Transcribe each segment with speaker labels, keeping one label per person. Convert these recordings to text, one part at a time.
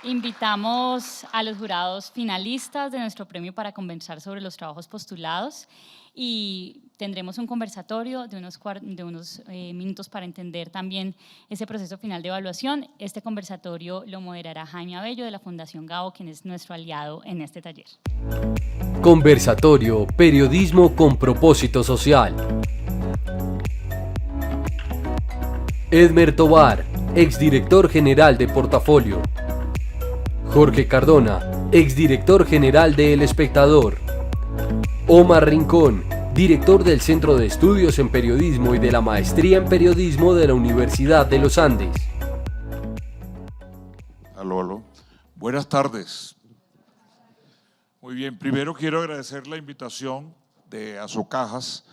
Speaker 1: Invitamos a los jurados finalistas de nuestro premio para conversar sobre los trabajos postulados y tendremos un conversatorio de unos minutos para entender también ese proceso final de evaluación. Este conversatorio lo moderará Jaime Abello de la Fundación Gabo, quien es nuestro aliado en este taller.
Speaker 2: Conversatorio Periodismo con propósito social. Edmer Tovar, exdirector general de Portafolio. Jorge Cardona, exdirector general de El Espectador. Omar Rincón, director del Centro de Estudios en Periodismo y de la Maestría en Periodismo de la Universidad de los Andes.
Speaker 3: Aló. Buenas tardes. Muy bien, primero quiero agradecer la invitación de Azocajas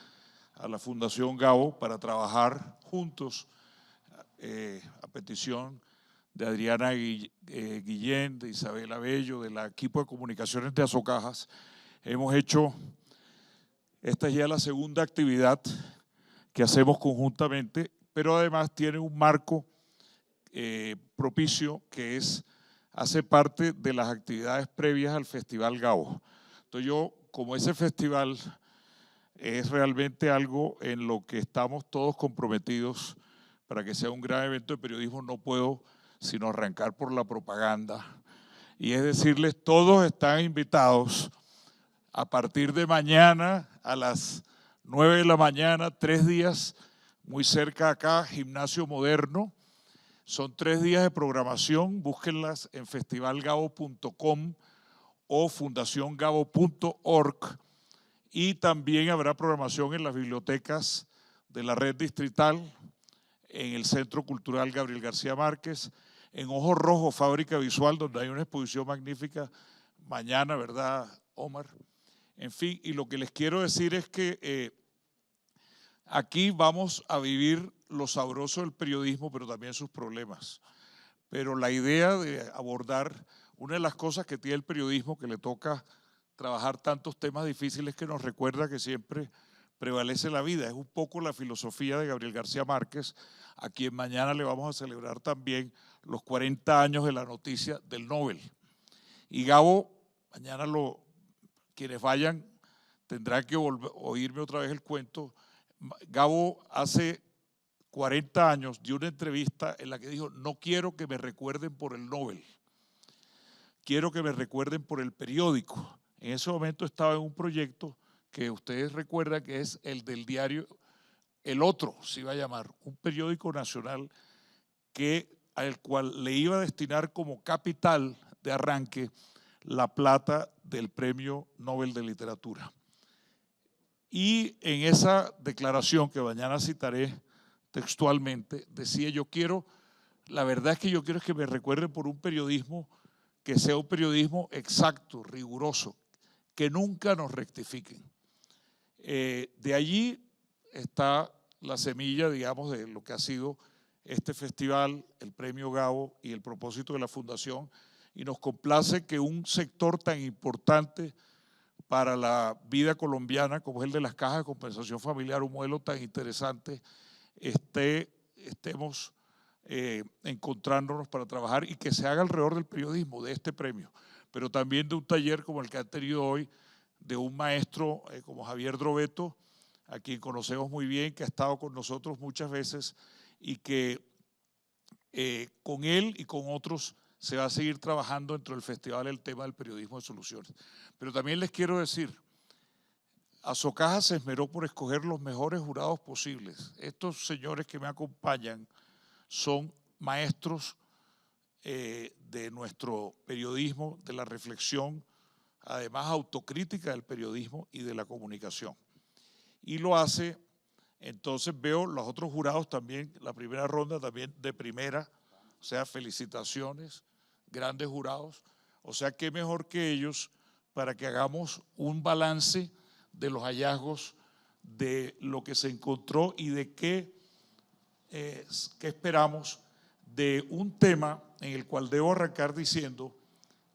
Speaker 3: a la Fundación Gabo para trabajar juntos a petición de Adriana Guillén, de Isabel Abello, del equipo de comunicaciones de Azocajas. Hemos hecho, esta es ya la segunda actividad que hacemos conjuntamente, pero además tiene un marco propicio que hace parte de las actividades previas al Festival Gabo. Entonces yo, como ese festival es realmente algo en lo que estamos todos comprometidos para que sea un gran evento de periodismo, no puedo sino arrancar por la propaganda. Y es decirles, todos están invitados a partir de mañana a las 9 de la mañana, 3 días muy cerca de acá, Gimnasio Moderno. Son 3 días de programación, búsquenlas en festivalgabo.com o fundaciongabo.org, y también habrá programación en las bibliotecas de la red distrital, en el Centro Cultural Gabriel García Márquez, en Ojo Rojo, Fábrica Visual, donde hay una exposición magnífica mañana, ¿verdad, Omar? En fin, y lo que les quiero decir es que aquí vamos a vivir lo sabroso del periodismo, pero también sus problemas. Pero la idea de abordar una de las cosas que tiene el periodismo, que le toca trabajar tantos temas difíciles, que nos recuerda que siempre prevalece la vida. Es un poco la filosofía de Gabriel García Márquez, a quien mañana le vamos a celebrar también los 40 años de la noticia del Nobel. Y Gabo, mañana quienes vayan tendrán que oírme otra vez el cuento. Gabo hace 40 años dio una entrevista en la que dijo: no quiero que me recuerden por el Nobel, quiero que me recuerden por el periódico. En ese momento estaba en un proyecto que ustedes recuerdan, que es el del diario El Otro, se iba a llamar, un periódico nacional al cual le iba a destinar como capital de arranque la plata del Premio Nobel de Literatura. Y en esa declaración, que mañana citaré textualmente, decía: la verdad es que yo quiero que me recuerden por un periodismo que sea un periodismo exacto, riguroso, que nunca nos rectifiquen. De allí está la semilla, digamos, de lo que ha sido este festival, el Premio Gabo y el propósito de la Fundación, y nos complace que un sector tan importante para la vida colombiana como es el de las cajas de compensación familiar, un modelo tan interesante, estemos encontrándonos para trabajar, y que se haga alrededor del periodismo, de este premio, pero también de un taller como el que han tenido hoy, de un maestro como Javier Drobeto, a quien conocemos muy bien, que ha estado con nosotros muchas veces, y que con él y con otros se va a seguir trabajando dentro del festival el tema del periodismo de soluciones. Pero también les quiero decir, Azocajas se esmeró por escoger los mejores jurados posibles. Estos señores que me acompañan son maestros de nuestro periodismo, de la reflexión, además autocrítica del periodismo y de la comunicación. Y lo hace. Entonces veo los otros jurados también, la primera ronda también de primera, o sea, felicitaciones, grandes jurados. O sea, qué mejor que ellos para que hagamos un balance de los hallazgos, de lo que se encontró y de qué esperamos de un tema en el cual debo arrancar diciendo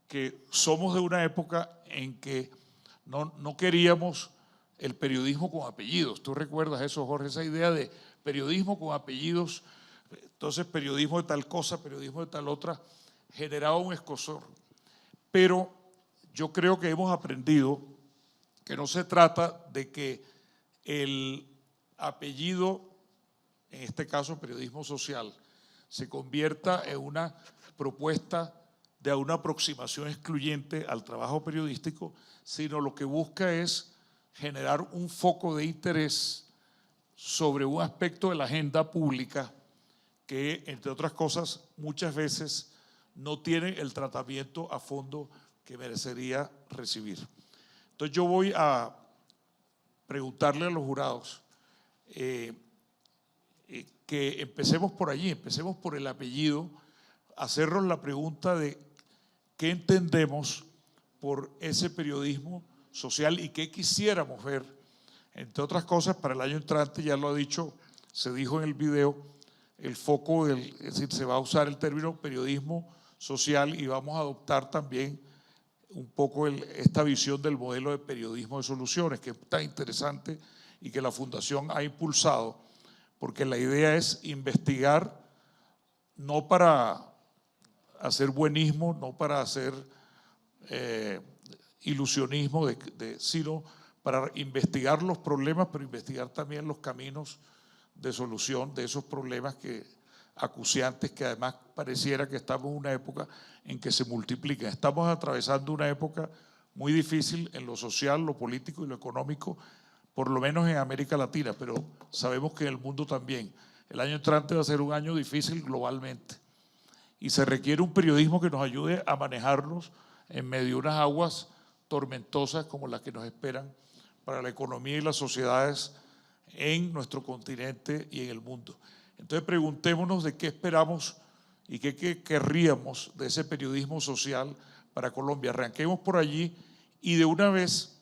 Speaker 3: que somos de una época en que no queríamos el periodismo con apellidos. ¿Tú recuerdas eso, Jorge? Esa idea de periodismo con apellidos, entonces periodismo de tal cosa, periodismo de tal otra. generaba un escozor. Pero yo creo que hemos aprendido que no se trata de que el apellido, en este caso periodismo social, se convierta en una propuesta de una aproximación excluyente al trabajo periodístico, sino lo que busca es generar un foco de interés sobre un aspecto de la agenda pública que, entre otras cosas, muchas veces no tiene el tratamiento a fondo que merecería recibir. Entonces yo voy a preguntarle a los jurados que empecemos por allí, empecemos por el apellido, hacernos la pregunta de qué entendemos por ese periodismo social y qué quisiéramos ver, entre otras cosas, para el año entrante. Ya lo ha dicho, se dijo en el video, el foco es decir, se va a usar el término periodismo social y vamos a adoptar también un poco esta visión del modelo de periodismo de soluciones, que es tan interesante y que la Fundación ha impulsado, porque la idea es investigar no para hacer buenismo, no para hacer ilusionismo, sino para investigar los problemas, pero investigar también los caminos de solución de esos problemas acuciantes que además pareciera que estamos en una época en que se multiplican. Estamos atravesando una época muy difícil en lo social, lo político y lo económico, por lo menos en América Latina, pero sabemos que en el mundo también. El año entrante va a ser un año difícil globalmente y se requiere un periodismo que nos ayude a manejarnos en medio de unas aguas tormentosas como las que nos esperan para la economía y las sociedades en nuestro continente y en el mundo. Entonces preguntémonos de qué esperamos y qué querríamos de ese periodismo social para Colombia. Arranquemos por allí y de una vez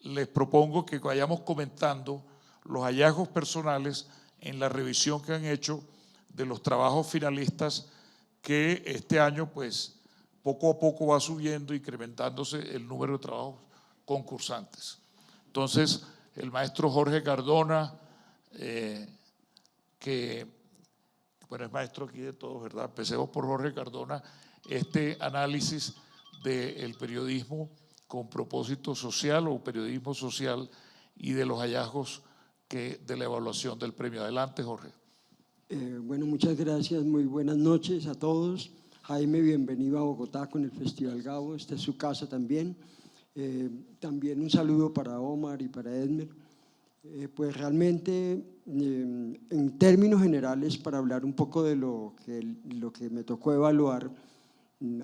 Speaker 3: les propongo que vayamos comentando los hallazgos personales en la revisión que han hecho de los trabajos finalistas, que este año pues poco a poco va subiendo, incrementándose el número de trabajos concursantes. Entonces, el maestro Jorge Cardona, que bueno, es maestro aquí de todos, ¿verdad? Empecemos por Jorge Cardona, este análisis del periodismo con propósito social o periodismo social y de los hallazgos de la evaluación del premio. Adelante, Jorge.
Speaker 4: Bueno, muchas gracias, muy buenas noches a todos. Jaime, bienvenido a Bogotá con el Festival Gabo, esta es su casa también. También un saludo para Omar y para Edmer. Pues realmente, en términos generales, para hablar un poco de lo que me tocó evaluar,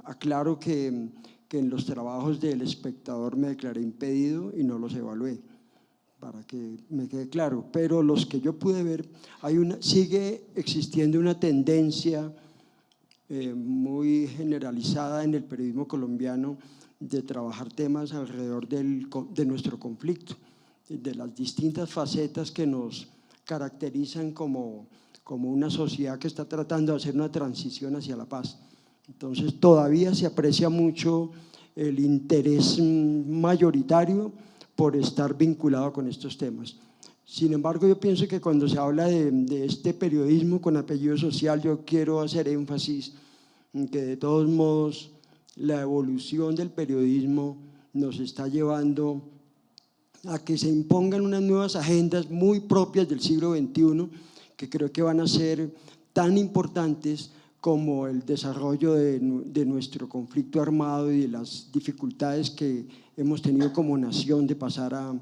Speaker 4: aclaro que en los trabajos del Espectador me declaré impedido y no los evalué, para que me quede claro. Pero los que yo pude ver, sigue existiendo una tendencia muy generalizada en el periodismo colombiano de trabajar temas alrededor de nuestro conflicto, de las distintas facetas que nos caracterizan como una sociedad que está tratando de hacer una transición hacia la paz. Entonces todavía se aprecia mucho el interés mayoritario por estar vinculado con estos temas. Sin embargo, yo pienso que cuando se habla de este periodismo con apellido social, yo quiero hacer énfasis en que de todos modos la evolución del periodismo nos está llevando a que se impongan unas nuevas agendas muy propias del siglo XXI, que creo que van a ser tan importantes como el desarrollo de nuestro conflicto armado y de las dificultades que hemos tenido como nación de pasar a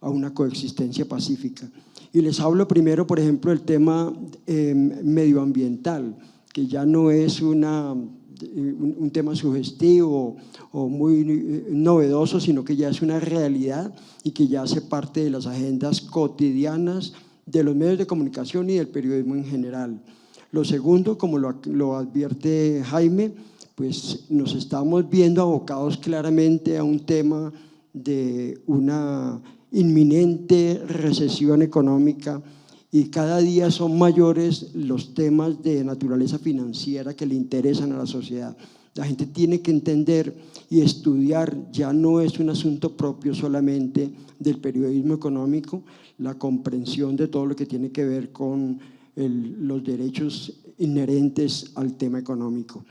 Speaker 4: una coexistencia pacífica. Y les hablo primero, por ejemplo, del tema medioambiental, que ya no es un tema sugestivo o muy novedoso, sino que ya es una realidad y que ya hace parte de las agendas cotidianas de los medios de comunicación y del periodismo en general. Lo segundo, como lo advierte Jaime, pues nos estamos viendo abocados claramente a un tema de una inminente recesión económica y cada día son mayores los temas de naturaleza financiera que le interesan a la sociedad. La gente tiene que entender y estudiar, ya no es un asunto propio solamente del periodismo económico, la comprensión de todo lo que tiene que ver con los derechos inherentes al tema económico.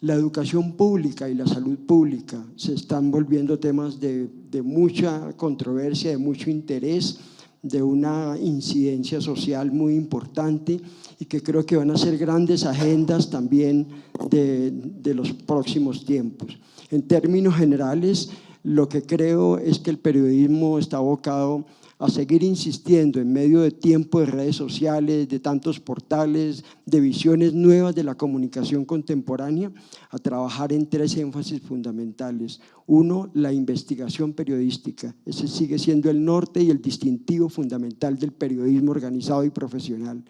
Speaker 4: La educación pública y la salud pública se están volviendo temas de mucha controversia, de mucho interés, de una incidencia social muy importante y que creo que van a ser grandes agendas también de los próximos tiempos. En términos generales, lo que creo es que el periodismo está abocado a seguir insistiendo en medio de tiempo de redes sociales, de tantos portales, de visiones nuevas de la comunicación contemporánea, a trabajar en 3 énfasis fundamentales. Uno, la investigación periodística. Ese sigue siendo el norte y el distintivo fundamental del periodismo organizado y profesional.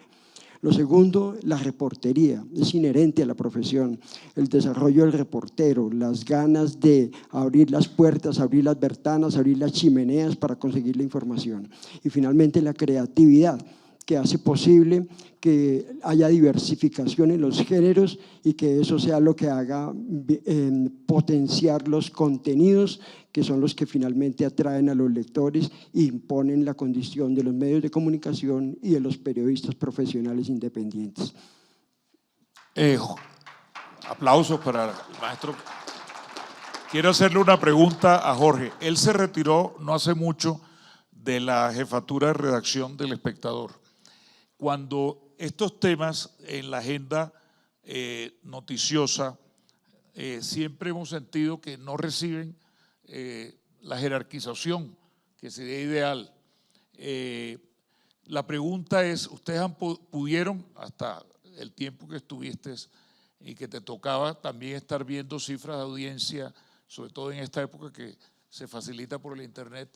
Speaker 4: Lo segundo, la reportería, es inherente a la profesión, el desarrollo del reportero, las ganas de abrir las puertas, abrir las ventanas, abrir las chimeneas para conseguir la información. Y finalmente la creatividad, que hace posible que haya diversificación en los géneros y que eso sea lo que haga potenciar los contenidos que son los que finalmente atraen a los lectores e imponen la condición de los medios de comunicación y de los periodistas profesionales independientes.
Speaker 3: Aplausos para el maestro. Quiero hacerle una pregunta a Jorge. Él se retiró no hace mucho de la jefatura de redacción del Espectador. Cuando estos temas en la agenda noticiosa siempre hemos sentido que no reciben la jerarquización que sería ideal. La pregunta es, ¿ustedes pudieron, hasta el tiempo que estuviste y que te tocaba también estar viendo cifras de audiencia, sobre todo en esta época que se facilita por el internet?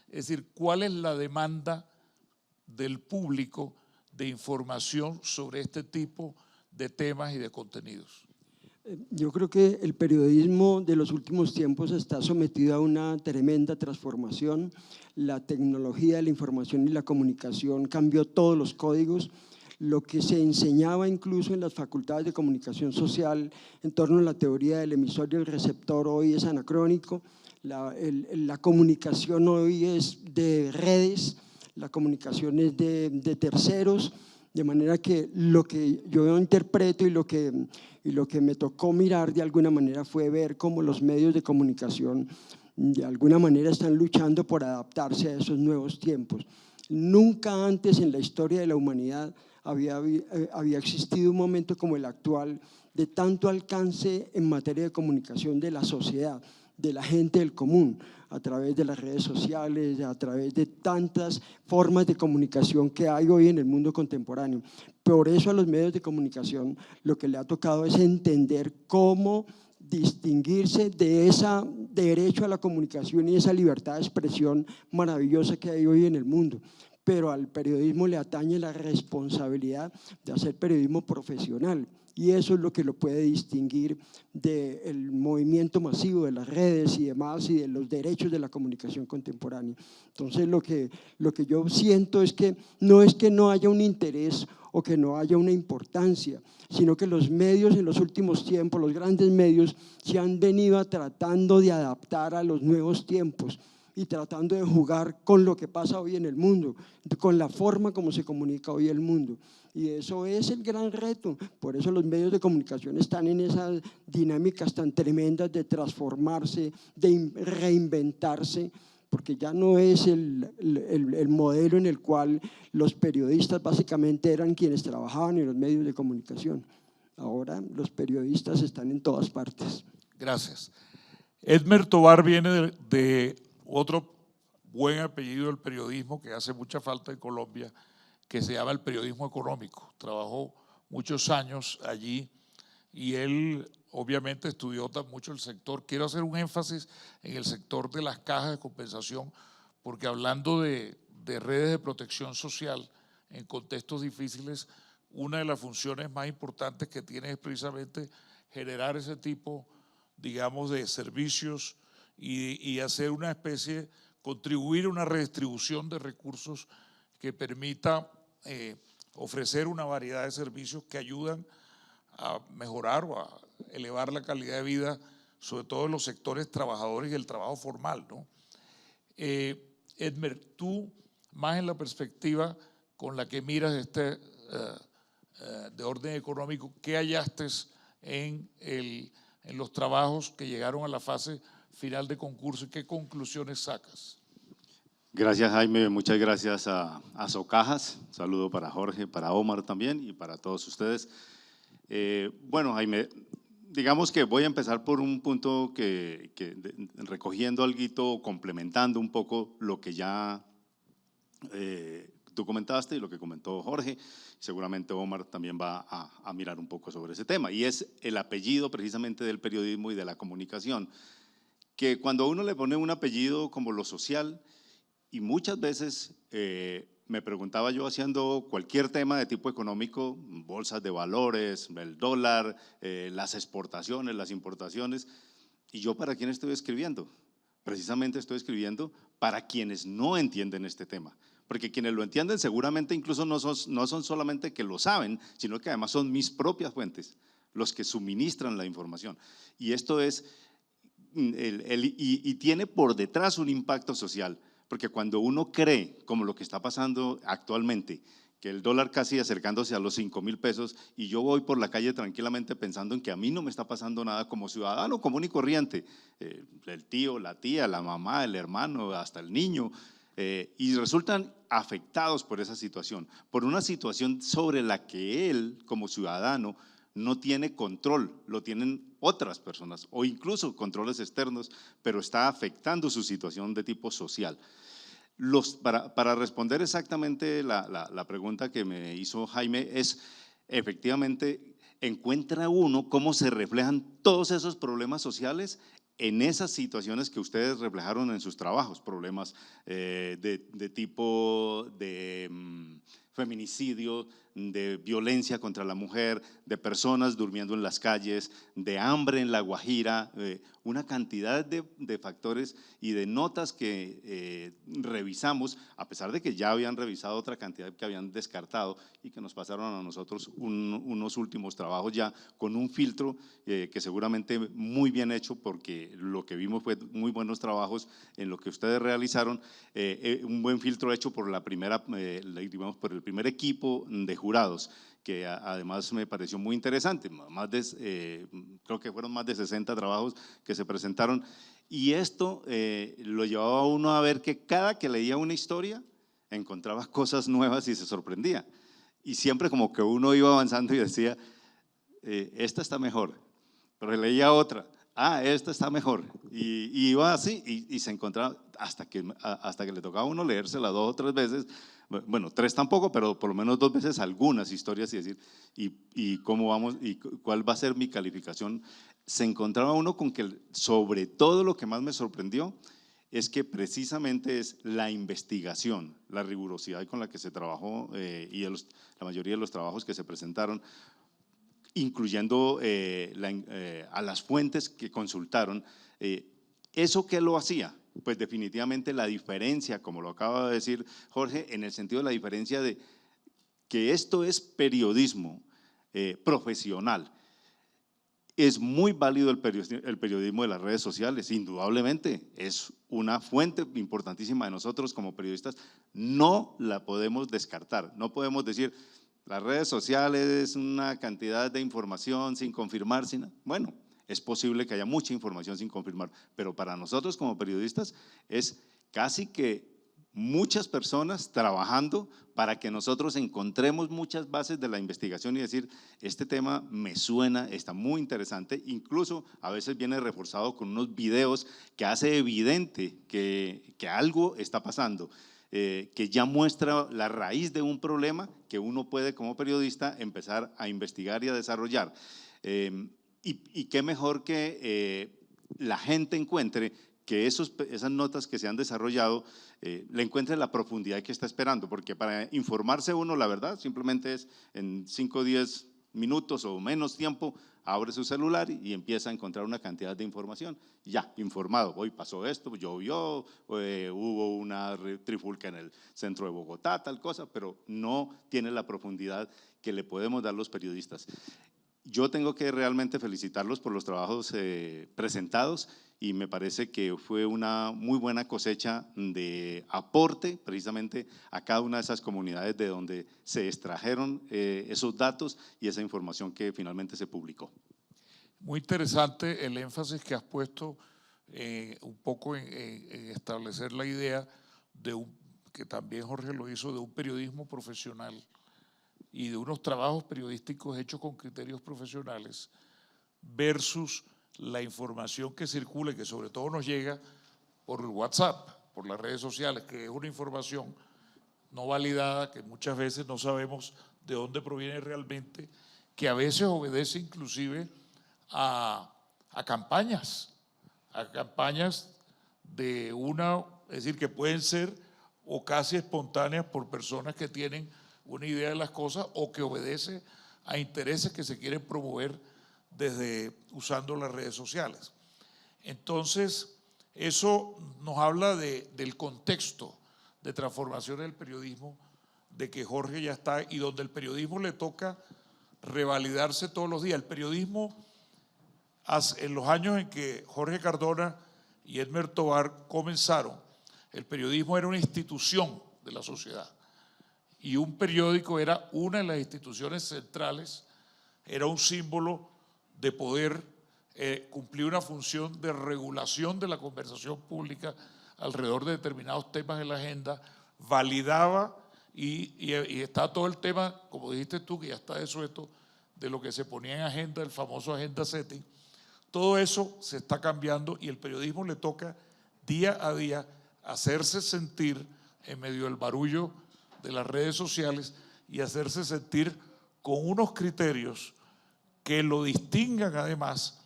Speaker 3: Es decir, ¿cuál es la demanda del público de información sobre este tipo de temas y de contenidos?
Speaker 4: Yo creo que el periodismo de los últimos tiempos está sometido a una tremenda transformación. La tecnología de la información y la comunicación cambió todos los códigos. Lo que se enseñaba incluso en las facultades de comunicación social en torno a la teoría del emisor y el receptor hoy es anacrónico. La comunicación hoy es de redes, la comunicación es de terceros, de manera que lo que yo interpreto y lo que me tocó mirar de alguna manera fue ver cómo los medios de comunicación de alguna manera están luchando por adaptarse a esos nuevos tiempos. Nunca antes en la historia de la humanidad había existido un momento como el actual de tanto alcance en materia de comunicación de la sociedad, de la gente del común, a través de las redes sociales, a través de tantas formas de comunicación que hay hoy en el mundo contemporáneo. Por eso a los medios de comunicación lo que le ha tocado es entender cómo distinguirse de ese derecho a la comunicación y esa libertad de expresión maravillosa que hay hoy en el mundo. Pero al periodismo le atañe la responsabilidad de hacer periodismo profesional. Y eso es lo que lo puede distinguir del movimiento masivo de las redes y demás y de los derechos de la comunicación contemporánea. Entonces lo que yo siento es que no haya un interés o que no haya una importancia, sino que los medios en los últimos tiempos, los grandes medios, se han venido tratando de adaptar a los nuevos tiempos y tratando de jugar con lo que pasa hoy en el mundo, con la forma como se comunica hoy el mundo. Y eso es el gran reto, por eso los medios de comunicación están en esas dinámicas tan tremendas de transformarse, de reinventarse, porque ya no es el modelo en el cual los periodistas básicamente eran quienes trabajaban en los medios de comunicación. Ahora los periodistas están en todas partes.
Speaker 3: Gracias. Edmer Tovar viene de otro buen apellido del periodismo que hace mucha falta en Colombia, que se llama el periodismo económico. Trabajó muchos años allí y él obviamente estudió mucho el sector. Quiero hacer un énfasis en el sector de las cajas de compensación, porque hablando de redes de protección social en contextos difíciles, una de las funciones más importantes que tiene es precisamente generar ese tipo, digamos, de servicios y hacer una especie, contribuir a una redistribución de recursos que permita ofrecer una variedad de servicios que ayudan a mejorar o a elevar la calidad de vida, sobre todo en los sectores trabajadores y el trabajo formal, ¿no? Edmer, tú, más en la perspectiva con la que miras de orden económico, ¿qué hallaste en en los trabajos que llegaron a la fase final de concurso y qué conclusiones sacas.
Speaker 5: Gracias, Jaime. Muchas gracias a Socajas. Un saludo para Jorge, para Omar también y para todos ustedes. Bueno, Jaime, digamos que voy a empezar por un punto recogiendo algo, complementando un poco lo que ya tú comentaste y lo que comentó Jorge. Seguramente Omar también va a mirar un poco sobre ese tema, y es el apellido precisamente del periodismo y de la comunicación, que cuando a uno le pone un apellido como lo social, y muchas veces me preguntaba yo haciendo cualquier tema de tipo económico, bolsas de valores, el dólar, las exportaciones, las importaciones, y yo ¿para quién estoy escribiendo? Precisamente estoy escribiendo para quienes no entienden este tema, porque quienes lo entienden seguramente incluso no son solamente que lo saben, sino que además son mis propias fuentes, los que suministran la información. Y esto es, y tiene por detrás un impacto social, porque cuando uno cree, como lo que está pasando actualmente, que el dólar casi acercándose a los 5.000 pesos, y yo voy por la calle tranquilamente pensando en que a mí no me está pasando nada como ciudadano común y corriente, el tío, la tía, la mamá, el hermano, hasta el niño, y resultan afectados por esa situación, por una situación sobre la que él como ciudadano no tiene control, lo tienen otras personas o incluso controles externos, pero está afectando su situación de tipo social. Para responder exactamente la pregunta que me hizo Jaime, es efectivamente, encuentra uno cómo se reflejan todos esos problemas sociales en esas situaciones que ustedes reflejaron en sus trabajos, problemas de tipo de feminicidio, de violencia contra la mujer, de personas durmiendo en las calles, de hambre en La Guajira, una cantidad de factores y de notas que revisamos, a pesar de que ya habían revisado otra cantidad que habían descartado y que nos pasaron a nosotros unos últimos trabajos ya con un filtro que seguramente muy bien hecho, porque lo que vimos fue muy buenos trabajos en lo que ustedes realizaron, un buen filtro hecho por por el primer equipo de jurados, que además me pareció muy interesante, creo que fueron más de 60 trabajos que se presentaron, y esto lo llevaba a uno a ver que cada que leía una historia encontraba cosas nuevas y se sorprendía, y siempre como que uno iba avanzando y decía, esta está mejor, pero leía otra, esta está mejor, y iba así, y se encontraba hasta que le tocaba a uno leérsela 2 o 3 veces, bueno, 3 tampoco, pero por lo menos 2 veces algunas historias, y decir, y cómo vamos, y cuál va a ser mi calificación. Se encontraba uno con que sobre todo lo que más me sorprendió es que precisamente es la investigación, la rigurosidad con la que se trabajó, y la mayoría de los trabajos que se presentaron, incluyendo a las fuentes que consultaron. ¿Eso qué lo hacía? Pues definitivamente la diferencia, como lo acaba de decir Jorge, en el sentido de la diferencia de que esto es periodismo profesional. Es muy válido el periodismo de las redes sociales, indudablemente, es una fuente importantísima de nosotros como periodistas, no la podemos descartar, no podemos decir las redes sociales es una cantidad de información sin confirmar, bueno, es posible que haya mucha información sin confirmar, pero para nosotros como periodistas es casi que muchas personas trabajando para que nosotros encontremos muchas bases de la investigación y decir, este tema me suena, está muy interesante, incluso a veces viene reforzado con unos videos que hace evidente que algo está pasando. Que ya muestra la raíz de un problema que uno puede como periodista empezar a investigar y a desarrollar. Y qué mejor que la gente encuentre que esas notas que se han desarrollado le encuentre la profundidad que está esperando, porque para informarse uno, la verdad, simplemente es en 5 o 10 minutos o menos tiempo, abre su celular y empieza a encontrar una cantidad de información, ya, informado, hoy pasó esto, llovió, hubo una trifulca en el centro de Bogotá, tal cosa, pero no tiene la profundidad que le podemos dar los periodistas. Yo tengo que realmente felicitarlos por los trabajos presentados y me parece que fue una muy buena cosecha de aporte precisamente a cada una de esas comunidades de donde se extrajeron esos datos y esa información que finalmente se publicó.
Speaker 3: Muy interesante el énfasis que has puesto un poco en establecer la idea que también Jorge lo hizo, de un periodismo profesional y de unos trabajos periodísticos hechos con criterios profesionales versus la información que circula y que sobre todo nos llega por el WhatsApp, por las redes sociales, que es una información no validada, que muchas veces no sabemos de dónde proviene realmente, que a veces obedece inclusive a campañas de es decir, que pueden ser o casi espontáneas por personas que tienen una idea de las cosas o que obedece a intereses que se quieren promover usando las redes sociales. Entonces, eso nos habla del contexto de transformación del periodismo, de que Jorge ya está y donde el periodismo le toca revalidarse todos los días. El periodismo, en los años en que Jorge Cardona y Edmer Tovar comenzaron, el periodismo era una institución de la sociedad y un periódico era una de las instituciones centrales, era un símbolo de poder cumplir una función de regulación de la conversación pública alrededor de determinados temas en la agenda, validaba y está todo el tema, como dijiste tú, que ya está desueto, de lo que se ponía en agenda, el famoso agenda setting. Todo eso se está cambiando y el periodismo le toca día a día hacerse sentir en medio del barullo de las redes sociales y hacerse sentir con unos criterios que lo distingan además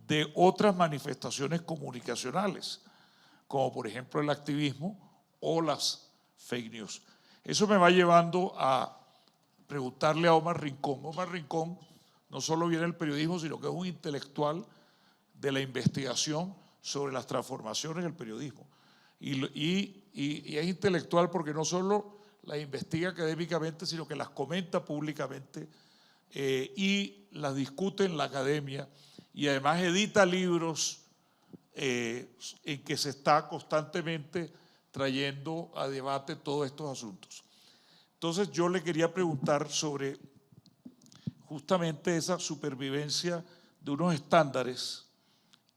Speaker 3: de otras manifestaciones comunicacionales, como por ejemplo el activismo o las fake news. Eso me va llevando a preguntarle a Omar Rincón. Omar Rincón no solo viene del periodismo, sino que es un intelectual de la investigación sobre las transformaciones del periodismo. Y es intelectual porque no solo las investiga académicamente, sino que las comenta públicamente y las discute en la academia y además edita libros en que se está constantemente trayendo a debate todos estos asuntos. Entonces yo le quería preguntar sobre justamente esa supervivencia de unos estándares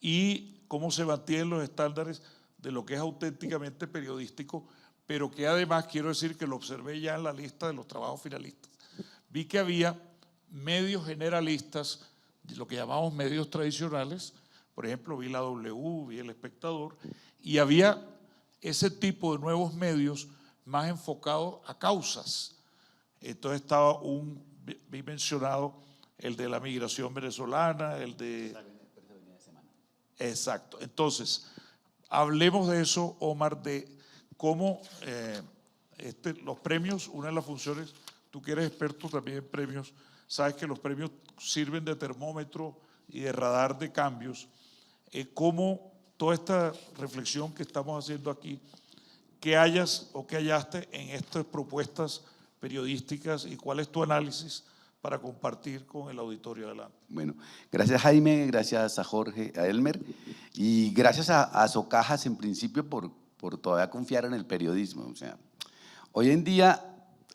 Speaker 3: y cómo se mantienen los estándares de lo que es auténticamente periodístico, pero que además quiero decir que lo observé ya en la lista de los trabajos finalistas. Vi que había medios generalistas, lo que llamamos medios tradicionales, por ejemplo, vi la W, vi El Espectador, y había ese tipo de nuevos medios más enfocados a causas. Entonces estaba vi mencionado el de la migración venezolana, el de… Exacto. Entonces, hablemos de eso, Omar, de cómo los premios, una de las funciones, tú que eres experto también en premios, sabes que los premios sirven de termómetro y de radar de cambios, cómo toda esta reflexión que estamos haciendo aquí, que hayas o que hallaste en estas propuestas periodísticas y cuál es tu análisis para compartir con el auditorio. Adelante.
Speaker 6: Bueno, gracias Jaime, gracias a Jorge, a Elmer y gracias a Socajas en principio por todavía confiar en el periodismo. O sea, hoy en día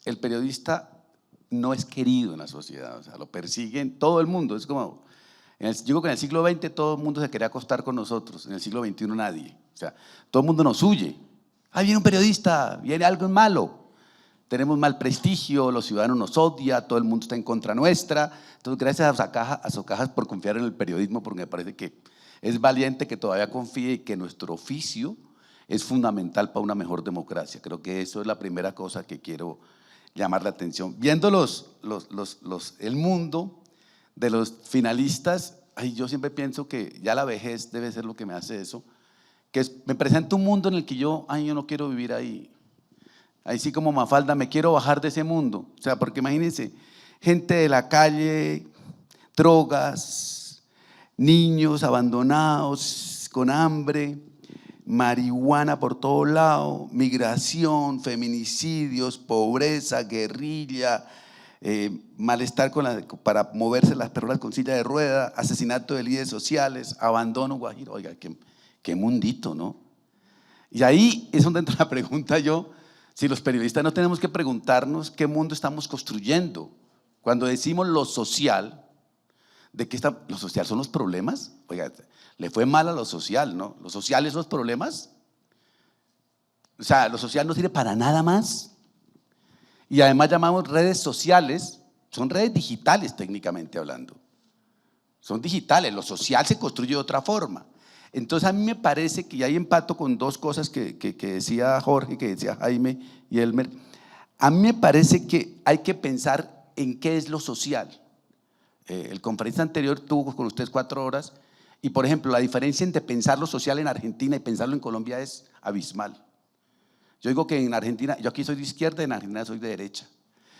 Speaker 6: el periodista no es querido en la sociedad, o sea, lo persiguen todo el mundo. Es como, yo digo que en el siglo XX todo el mundo se quería acostar con nosotros, en el siglo XXI nadie. O sea, todo el mundo nos huye. Ah, viene un periodista, viene algo malo. Tenemos mal prestigio, los ciudadanos nos odian, todo el mundo está en contra nuestra. Entonces, gracias a Socajas por confiar en el periodismo, porque me parece que es valiente que todavía confíe y que nuestro oficio es fundamental para una mejor democracia. Creo que eso es la primera cosa que quiero llamar la atención. Viendo el mundo de los finalistas, yo siempre pienso que ya la vejez debe ser lo que me hace eso, me presenta un mundo en el que yo no quiero vivir ahí. Ahí sí como Mafalda, me quiero bajar de ese mundo. O sea, porque imagínense, gente de la calle, drogas, niños abandonados, con hambre, marihuana por todo lado, migración, feminicidios, pobreza, guerrilla, malestar para moverse las personas con silla de rueda, asesinato de líderes sociales, abandono guajiro. Oiga, qué mundito, ¿no? Y ahí es donde entra la pregunta si los periodistas no tenemos que preguntarnos qué mundo estamos construyendo. Cuando decimos lo social, ¿De qué está? ¿Lo social son los problemas? Oiga, le fue mal a lo social, ¿no? ¿Los sociales son los problemas? O sea, lo social no sirve para nada más. Y además llamamos redes sociales, son redes digitales técnicamente hablando. Son digitales, lo social se construye de otra forma. Entonces a mí me parece que, y ahí empato con dos cosas que decía Jorge, que decía Jaime y Elmer, a mí me parece que hay que pensar en qué es lo social. El conferencista anterior tuvo con ustedes 4 horas y, por ejemplo, la diferencia entre pensar lo social en Argentina y pensarlo en Colombia es abismal. Yo digo que en Argentina, yo aquí soy de izquierda y en Argentina soy de derecha.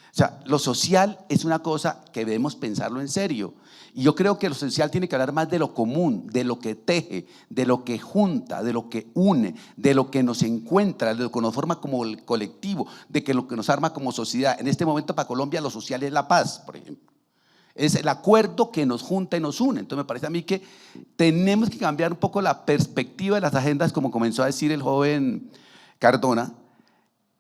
Speaker 6: O sea, lo social es una cosa que debemos pensarlo en serio. Y yo creo que lo social tiene que hablar más de lo común, de lo que teje, de lo que junta, de lo que une, de lo que nos encuentra, de lo que nos forma como el colectivo, de que lo que nos arma como sociedad. En este momento para Colombia lo social es la paz, por ejemplo. Es el acuerdo que nos junta y nos une. Entonces me parece a mí que tenemos que cambiar un poco la perspectiva de las agendas, como comenzó a decir el joven Cardona.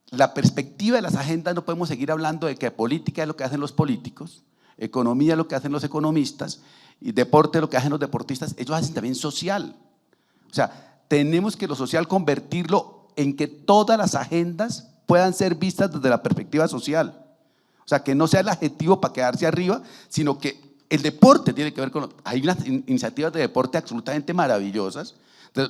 Speaker 6: La perspectiva de las agendas, no podemos seguir hablando de que política es lo que hacen los políticos, economía es lo que hacen los economistas y deporte es lo que hacen los deportistas. Ellos hacen también social. O sea, tenemos que lo social convertirlo en que todas las agendas puedan ser vistas desde la perspectiva social. O sea, que no sea el adjetivo para quedarse arriba, sino que el deporte tiene que ver con… Hay unas iniciativas de deporte absolutamente maravillosas.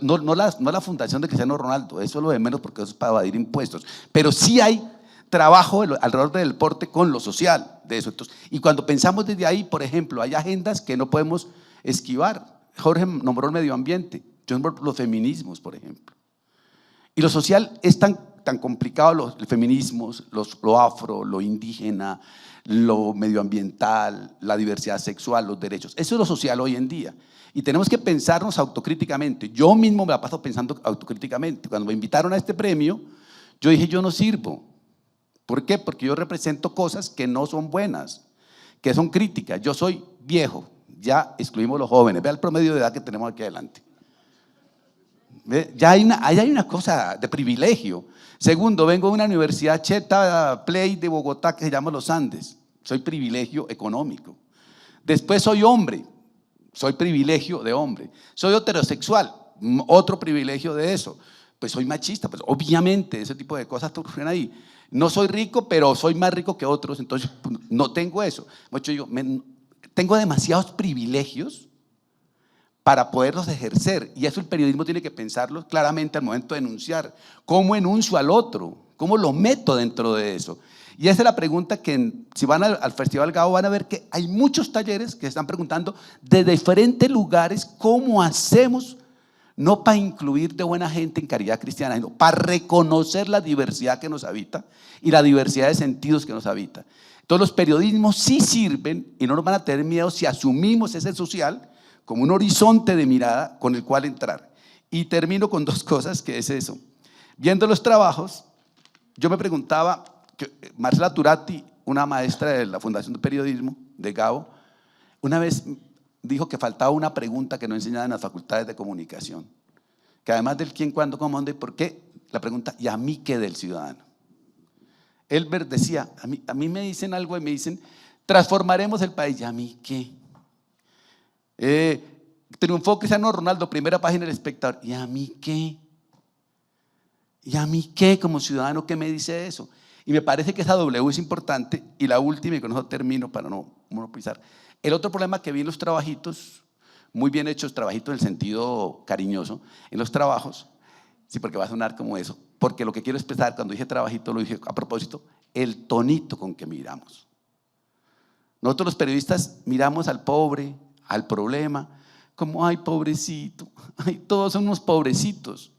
Speaker 6: No la fundación de Cristiano Ronaldo, eso es lo de menos porque eso es para evadir impuestos. Pero sí hay trabajo alrededor del deporte con lo social de eso. Entonces, y cuando pensamos desde ahí, por ejemplo, hay agendas que no podemos esquivar. Jorge nombró el medio ambiente, yo nombro los feminismos, por ejemplo. Y lo social es tan complicado, los feminismos, lo afro, lo indígena, lo medioambiental, la diversidad sexual, los derechos. Eso es lo social hoy en día. Y tenemos que pensarnos autocríticamente. Yo mismo me la paso pensando autocríticamente. Cuando me invitaron a este premio, yo dije, yo no sirvo. ¿Por qué? Porque yo represento cosas que no son buenas, que son críticas. Yo soy viejo, ya excluimos los jóvenes. Vea el promedio de edad que tenemos aquí adelante. Ya hay una cosa de privilegio. Segundo, vengo de una universidad cheta, Play de Bogotá, que se llama Los Andes. Soy privilegio económico. Después soy hombre. Soy privilegio de hombre. Soy heterosexual, otro privilegio de eso. Pues soy machista, pues obviamente ese tipo de cosas ocurren ahí. No soy rico, pero soy más rico que otros, entonces no tengo eso. Tengo demasiados privilegios para poderlos ejercer y eso el periodismo tiene que pensarlo claramente al momento de enunciar. ¿Cómo enuncio al otro? ¿Cómo lo meto dentro de eso? Y esa es la pregunta que si van al Festival Gabo van a ver que hay muchos talleres que se están preguntando de diferentes lugares cómo hacemos, no para incluir de buena gente en caridad cristiana, sino para reconocer la diversidad que nos habita y la diversidad de sentidos que nos habita. Entonces los periodismos sí sirven y no nos van a tener miedo si asumimos ese social como un horizonte de mirada con el cual entrar. Y termino con 2 cosas, que es eso. Viendo los trabajos, yo me preguntaba… Marcela Turati, una maestra de la Fundación de Periodismo de Gabo, una vez dijo que faltaba una pregunta que no enseñaban en las facultades de comunicación, que además del quién, cuándo, cómo, dónde y por qué, la pregunta, ¿y a mí qué del ciudadano? Elbert decía, a mí me dicen algo y me dicen, transformaremos el país, ¿y a mí qué? Triunfó Cristiano Ronaldo, primera página del Espectador, ¿y a mí qué? ¿Y a mí qué como ciudadano qué me dice eso? Y me parece que esa W es importante. Y la última, y con eso termino para no monopolizar. El otro problema que vi en los trabajitos, muy bien hechos, trabajitos en el sentido cariñoso, en los trabajos, sí, porque va a sonar como eso, porque lo que quiero expresar cuando dije trabajito, lo dije a propósito, el tonito con que miramos. Nosotros los periodistas miramos al pobre, al problema, como, ay, pobrecito, ay, todos somos pobrecitos.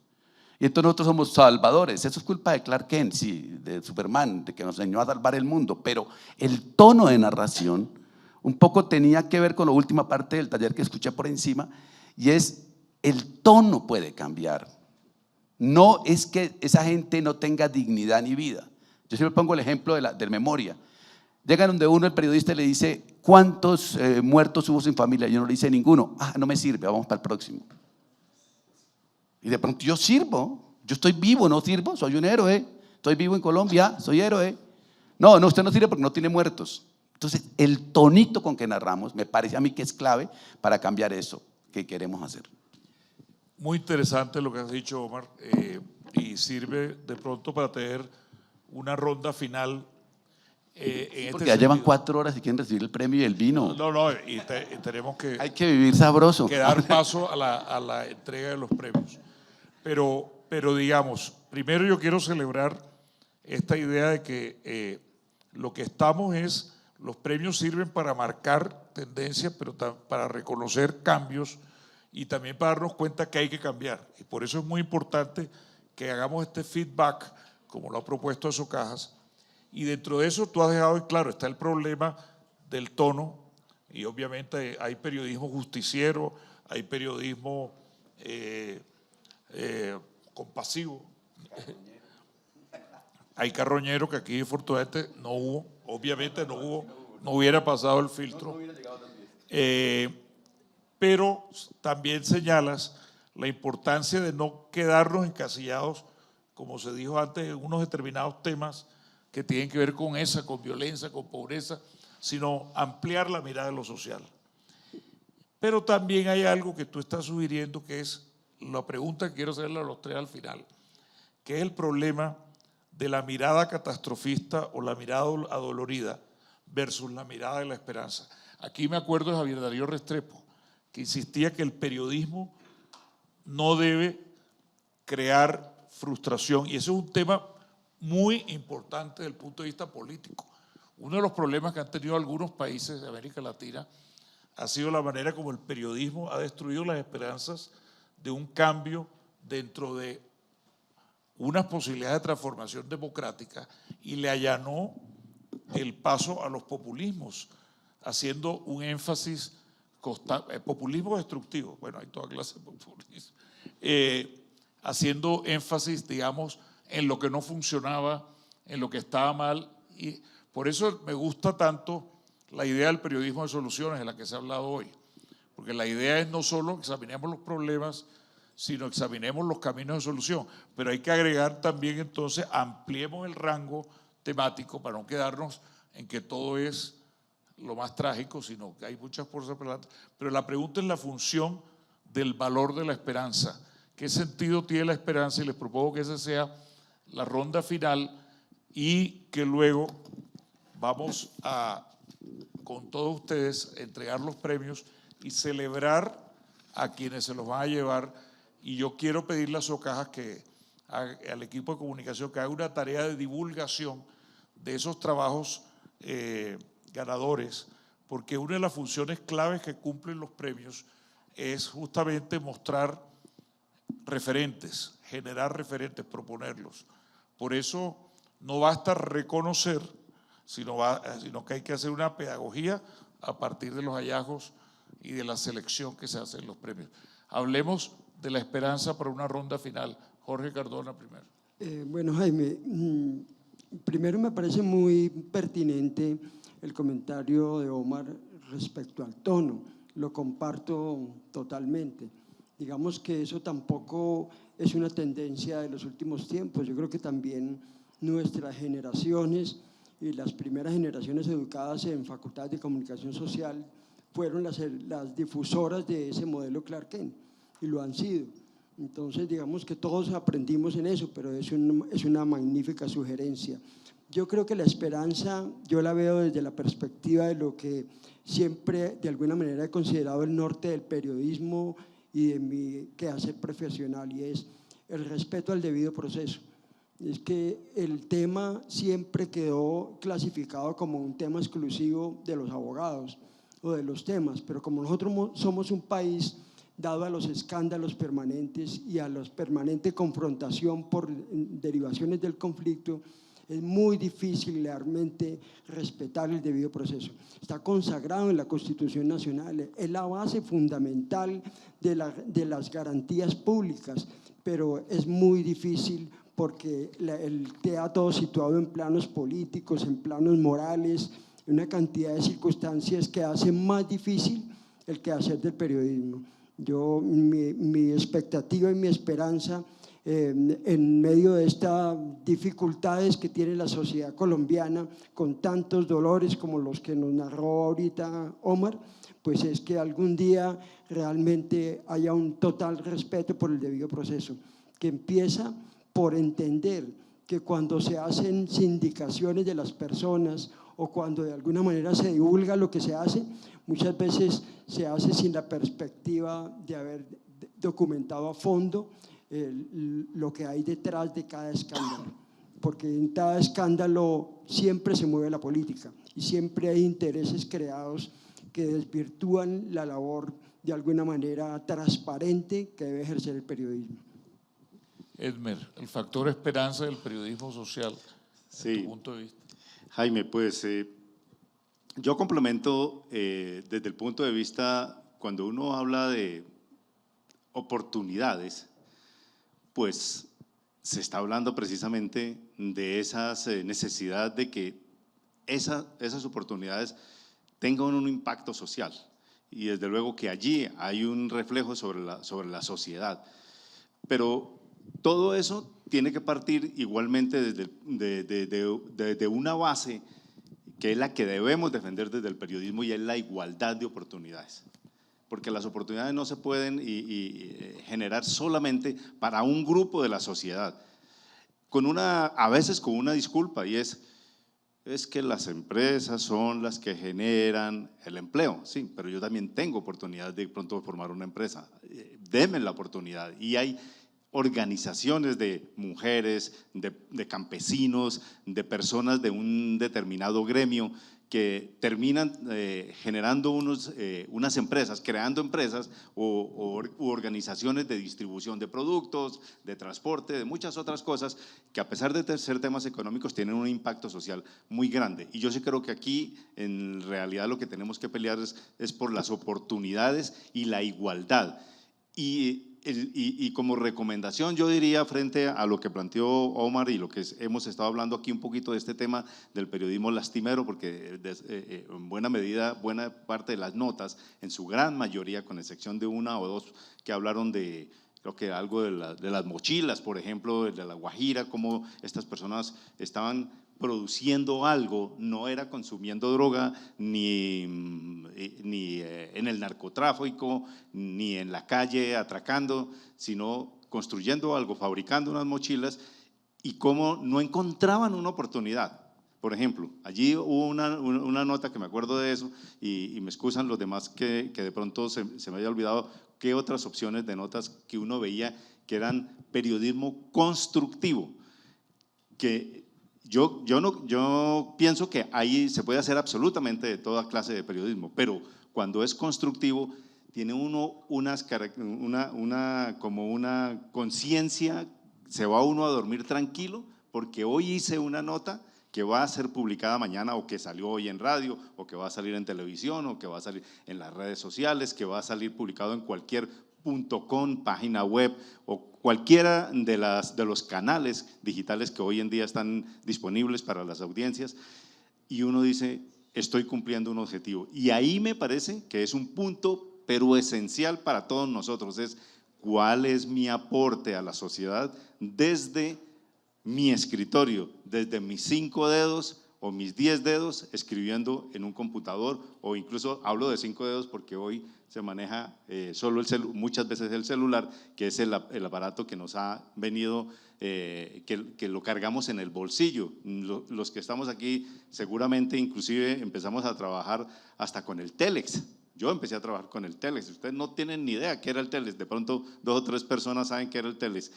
Speaker 6: Y entonces nosotros somos salvadores. Eso es culpa de Clark Kent, sí, de Superman, de que nos enseñó a salvar el mundo. Pero el tono de narración un poco tenía que ver con la última parte del taller que escuché por encima, y es el tono puede cambiar. No es que esa gente no tenga dignidad ni vida. Yo siempre pongo el ejemplo de memoria. Llega donde uno, el periodista, le dice, ¿cuántos muertos hubo sin familia? Y uno le dice, ninguno. Ah, no me sirve, vamos para el próximo. Y de pronto yo sirvo, yo estoy vivo, no sirvo, soy un héroe, estoy vivo en Colombia, soy héroe. No, usted no sirve porque no tiene muertos. Entonces, el tonito con que narramos me parece a mí que es clave para cambiar eso que queremos hacer.
Speaker 3: Muy interesante lo que has dicho, Omar, y sirve de pronto para tener una ronda final.
Speaker 6: Porque ya llevan 4 horas y quieren recibir el premio y el vino.
Speaker 3: No, y tenemos que…
Speaker 6: Hay que vivir sabroso.
Speaker 3: Que dar paso a la entrega de los premios. Pero digamos, primero yo quiero celebrar esta idea de que lo que estamos es, los premios sirven para marcar tendencias, pero para reconocer cambios y también para darnos cuenta que hay que cambiar. Y por eso es muy importante que hagamos este feedback, como lo ha propuesto Azocajas. Y dentro de eso tú has dejado en claro, está el problema del tono, y obviamente hay periodismo justiciero, hay periodismo compasivo, hay carroñero que aquí afortunadamente no hubo, obviamente no hubo, no hubiera pasado el filtro, pero también señalas la importancia de no quedarnos encasillados, como se dijo antes, en unos determinados temas que tienen que ver con violencia, con pobreza, sino ampliar la mirada de lo social. Pero también hay algo que tú estás sugiriendo, que es la pregunta que quiero hacerle a los tres al final, que es el problema de la mirada catastrofista o la mirada adolorida versus la mirada de la esperanza. Aquí me acuerdo de Javier Darío Restrepo, que insistía que el periodismo no debe crear frustración, y ese es un tema muy importante desde el punto de vista político. Uno de los problemas que han tenido algunos países de América Latina ha sido la manera como el periodismo ha destruido las esperanzas de un cambio dentro de unas posibilidades de transformación democrática y le allanó el paso a los populismos, haciendo un énfasis constante, populismo destructivo, bueno, hay toda clase de populismo, haciendo énfasis, digamos, en lo que no funcionaba, en lo que estaba mal, y por eso me gusta tanto la idea del periodismo de soluciones de la que se ha hablado hoy, porque la idea es no solo examinemos los problemas, sino examinemos los caminos de solución, pero hay que agregar también entonces, ampliemos el rango temático para no quedarnos en que todo es lo más trágico, sino que hay muchas cosas, pero la pregunta es la función del valor de la esperanza. ¿Qué sentido tiene la esperanza? Y les propongo que esa sea la ronda final y que luego vamos a, con todos ustedes, entregar los premios y celebrar a quienes se los van a llevar. Y yo quiero pedirle a Azocajas al equipo de comunicación que haga una tarea de divulgación de esos trabajos ganadores, porque una de las funciones claves que cumplen los premios es justamente mostrar referentes, generar referentes, proponerlos. Por eso no basta reconocer, sino que hay que hacer una pedagogía a partir de los hallazgos y de la selección que se hace en los premios. Hablemos de la esperanza para una ronda final. Jorge Cardona primero.
Speaker 4: Bueno, Jaime, primero me parece muy pertinente el comentario de Omar respecto al tono. Lo comparto totalmente. Digamos que eso tampoco es una tendencia de los últimos tiempos. Yo creo que también nuestras generaciones y las primeras generaciones educadas en facultades de comunicación social fueron las difusoras de ese modelo Clark Kent y lo han sido. Entonces, digamos que todos aprendimos en eso, pero es una magnífica sugerencia. Yo creo que la esperanza, yo la veo desde la perspectiva de lo que siempre de alguna manera he considerado el norte del periodismo y de mi quehacer profesional, y es el respeto al debido proceso. Es que el tema siempre quedó clasificado como un tema exclusivo de los abogados o de los temas, pero como nosotros somos un país dado a los escándalos permanentes y a la permanente confrontación por derivaciones del conflicto, es muy difícil realmente respetar el debido proceso. Está consagrado en la Constitución Nacional, es la base fundamental de las garantías públicas, pero es muy difícil porque queda todo situado en planos políticos, en planos morales, una cantidad de circunstancias que hacen más difícil el quehacer del periodismo. Mi expectativa y mi esperanza en medio de estas dificultades que tiene la sociedad colombiana, con tantos dolores como los que nos narró ahorita Omar, pues es que algún día realmente haya un total respeto por el debido proceso, que empieza por entender que cuando se hacen sindicaciones de las personas o cuando de alguna manera se divulga lo que se hace, muchas veces se hace sin la perspectiva de haber documentado a fondo lo que hay detrás de cada escándalo, porque en cada escándalo siempre se mueve la política y siempre hay intereses creados que desvirtúan la labor de alguna manera transparente que debe ejercer el periodismo.
Speaker 3: Edmer, el factor esperanza del periodismo social,
Speaker 5: Sí.
Speaker 3: tu punto de vista.
Speaker 5: Jaime, pues yo complemento desde el punto de vista, cuando uno habla de oportunidades, pues se está hablando precisamente de esas necesidad de que esas oportunidades tengan un impacto social, y desde luego que allí hay un reflejo sobre la sociedad. Pero todo eso tiene que partir igualmente de una base que es la que debemos defender desde el periodismo, y es la igualdad de oportunidades. Porque las oportunidades no se pueden generar solamente para un grupo de la sociedad, a veces con una disculpa, y es que las empresas son las que generan el empleo. Sí, pero yo también tengo oportunidad de pronto formar una empresa. Denme la oportunidad. Y hay organizaciones de mujeres, de campesinos, de personas de un determinado gremio que terminan generando unas empresas, creando empresas u organizaciones de distribución de productos, de transporte, de muchas otras cosas que, a pesar de ser temas económicos, tienen un impacto social muy grande. Y yo sí creo que aquí en realidad lo que tenemos que pelear es por las oportunidades y la igualdad. Y como recomendación yo diría, frente a lo que planteó Omar y lo que hemos estado hablando aquí un poquito de este tema del periodismo lastimero, porque en buena medida, buena parte de las notas, en su gran mayoría, con excepción de una o dos que hablaron de, creo que algo de las mochilas, por ejemplo, de La Guajira, cómo estas personas estaban produciendo algo, no era consumiendo droga, ni en el narcotráfico, ni en la calle atracando, sino construyendo algo, fabricando unas mochilas, y cómo no encontraban una oportunidad. Por ejemplo, allí hubo una nota que me acuerdo de eso, y me excusan los demás que de pronto se me haya olvidado qué otras opciones de notas que uno veía que eran periodismo constructivo, que yo pienso que ahí se puede hacer absolutamente de toda clase de periodismo, pero cuando es constructivo tiene uno como una conciencia, se va uno a dormir tranquilo, porque hoy hice una nota que va a ser publicada mañana, o que salió hoy en radio, o que va a salir en televisión, o que va a salir en las redes sociales, que va a salir publicado en cualquier .com, página web, o cualquiera de los canales digitales que hoy en día están disponibles para las audiencias, y uno dice, estoy cumpliendo un objetivo. Y ahí me parece que es un punto, pero esencial para todos nosotros, es cuál es mi aporte a la sociedad desde mi escritorio, desde mis 5 dedos o mis 10 dedos, escribiendo en un computador, o incluso hablo de 5 dedos porque hoy se maneja solo muchas veces el celular, que es el aparato que nos ha venido, que lo cargamos en el bolsillo. Los que estamos aquí seguramente inclusive empezamos a trabajar hasta con el Telex. Yo empecé a trabajar con el Telex, ustedes no tienen ni idea qué era el Telex, de pronto 2 o 3 personas saben qué era el Telex.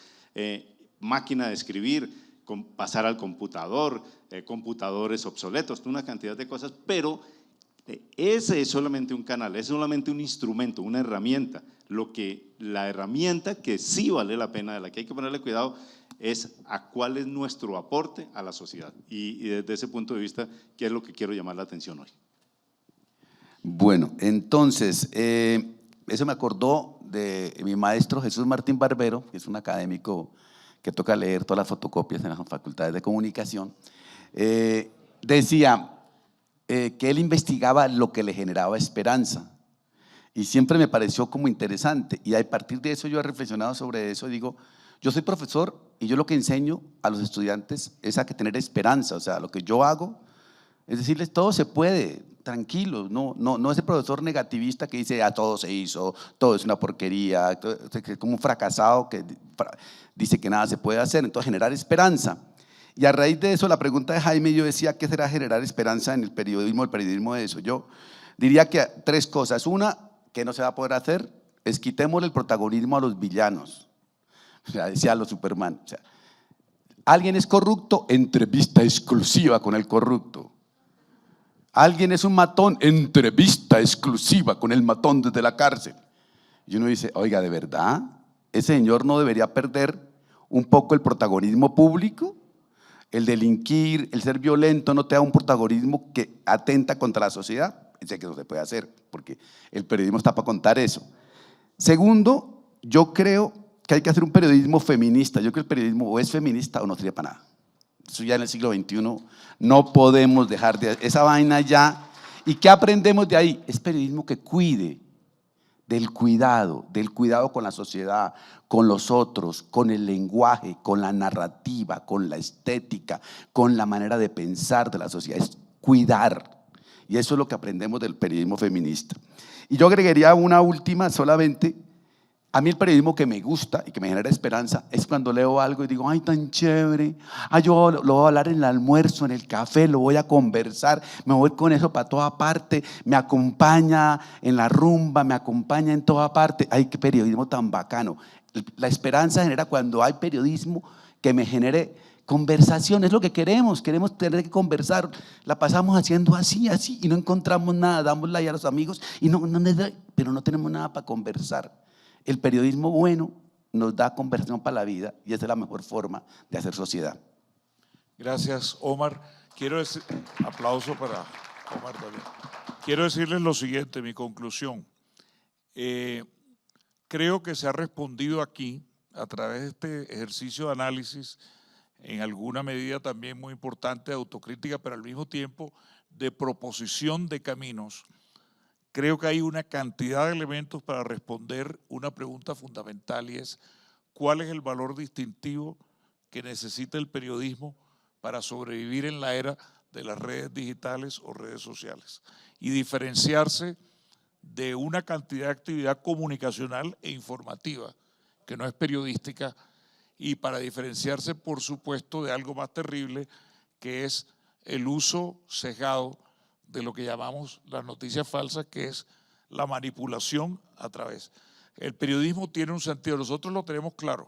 Speaker 5: Máquina de escribir, pasar al computador, computadores obsoletos, una cantidad de cosas, pero ese es solamente un canal, es solamente un instrumento, una herramienta. La herramienta que sí vale la pena, de la que hay que ponerle cuidado, es a cuál es nuestro aporte a la sociedad. Y desde ese punto de vista, ¿qué es lo que quiero llamar la atención hoy?
Speaker 6: Bueno, entonces, eso me acordó de mi maestro Jesús Martín Barbero, que es un académico que toca leer todas las fotocopias en las facultades de comunicación. Decía que él investigaba lo que le generaba esperanza, y siempre me pareció como interesante, y a partir de eso yo he reflexionado sobre eso. Digo, Yo soy profesor y yo lo que enseño a los estudiantes es a que tener esperanza, o sea, lo que yo hago es decirles todo se puede, tranquilos, no ese profesor negativista que dice todo se hizo, todo es una porquería, que es como un fracasado que dice que nada se puede hacer, entonces generar esperanza. Y a raíz de eso, la pregunta de Jaime, yo decía, ¿qué será generar esperanza en el periodismo de eso? Yo diría que 3 cosas. Una, que no se va a poder hacer, es quitémosle el protagonismo a los villanos. O sea, decía los Superman. O sea, alguien es corrupto, entrevista exclusiva con el corrupto. Alguien es un matón, entrevista exclusiva con el matón desde la cárcel. Y uno dice, oiga, ¿de verdad? ¿Ese señor no debería perder un poco el protagonismo público? El delinquir, el ser violento no te da un protagonismo que atenta contra la sociedad. Sé que no se puede hacer, porque el periodismo está para contar eso. Segundo, yo creo que hay que hacer un periodismo feminista. Yo creo que el periodismo o es feminista o no sirve para nada. Eso ya en el siglo XXI no podemos dejar de esa vaina ya. ¿Y qué aprendemos de ahí? Es periodismo que cuide del cuidado con la sociedad, con los otros, con el lenguaje, con la narrativa, con la estética, con la manera de pensar de la sociedad. Es cuidar. Y eso es lo que aprendemos del periodismo feminista. Y yo agregaría una última solamente. A mí el periodismo que me gusta y que me genera esperanza es cuando leo algo y digo, ay, tan chévere, yo lo voy a hablar en el almuerzo, en el café, lo voy a conversar, me voy con eso para toda parte, me acompaña en la rumba, me acompaña en toda parte. Ay, qué periodismo tan bacano. La esperanza genera cuando hay periodismo que me genere conversación, es lo que queremos tener que conversar. La pasamos haciendo así y no encontramos nada, damos like a los amigos, pero no tenemos nada para conversar. El periodismo bueno nos da conversación para la vida y esa es la mejor forma de hacer sociedad.
Speaker 3: Gracias, Omar. Quiero decir, aplauso para Omar también. Quiero decirles lo siguiente, mi conclusión. Creo que se ha respondido aquí a través de este ejercicio de análisis, en alguna medida también muy importante de autocrítica, pero al mismo tiempo de proposición de caminos. Creo que hay una cantidad de elementos para responder una pregunta fundamental y es ¿cuál es el valor distintivo que necesita el periodismo para sobrevivir en la era de las redes digitales o redes sociales? Y diferenciarse de una cantidad de actividad comunicacional e informativa que no es periodística y para diferenciarse, por supuesto, de algo más terrible que es el uso sesgado de lo que llamamos las noticias falsas, que es la manipulación a través. El periodismo tiene un sentido, nosotros lo tenemos claro,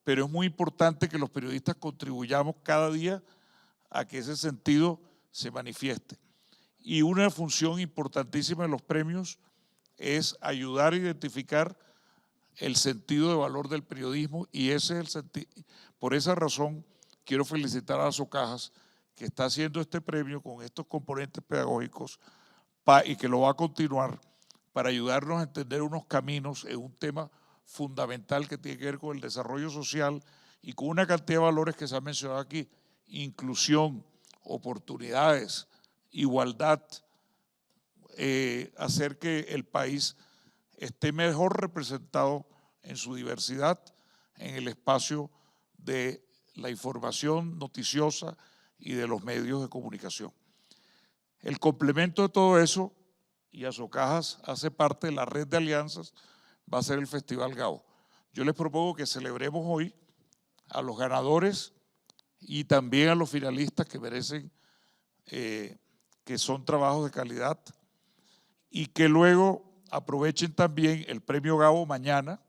Speaker 3: pero es muy importante que los periodistas contribuyamos cada día a que ese sentido se manifieste. Y una función importantísima de los premios es ayudar a identificar el sentido de valor del periodismo y ese es el sentido. Por esa razón quiero felicitar a Azocajas que está haciendo este premio con estos componentes pedagógicos y que lo va a continuar para ayudarnos a entender unos caminos en un tema fundamental que tiene que ver con el desarrollo social y con una cantidad de valores que se han mencionado aquí, inclusión, oportunidades, igualdad, hacer que el país esté mejor representado en su diversidad en el espacio de la información noticiosa y de los medios de comunicación. El complemento de todo eso, y Azocajas hace parte de la red de alianzas, va a ser el Festival Gabo. Yo les propongo que celebremos hoy a los ganadores y también a los finalistas que merecen, que son trabajos de calidad, y que luego aprovechen también el premio Gabo mañana.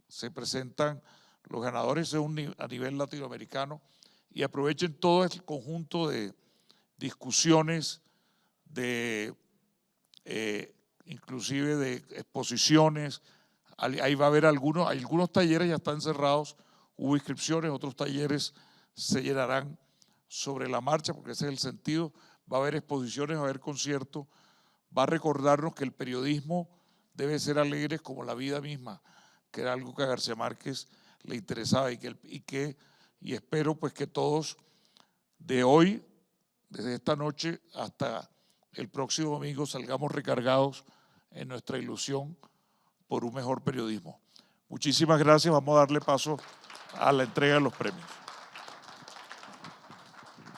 Speaker 3: Se presentan los ganadores a nivel latinoamericano y aprovechen todo el conjunto de discusiones, inclusive de exposiciones. Ahí va a haber algunos talleres ya están cerrados, hubo inscripciones, otros talleres se llenarán sobre la marcha porque ese es el sentido. Va a haber exposiciones, va a haber conciertos, va a recordarnos que el periodismo debe ser alegre como la vida misma, que era algo que a García Márquez le interesaba y espero pues que todos de hoy, desde esta noche hasta el próximo domingo, salgamos recargados en nuestra ilusión por un mejor periodismo. Muchísimas gracias, vamos a darle paso a la entrega de los premios.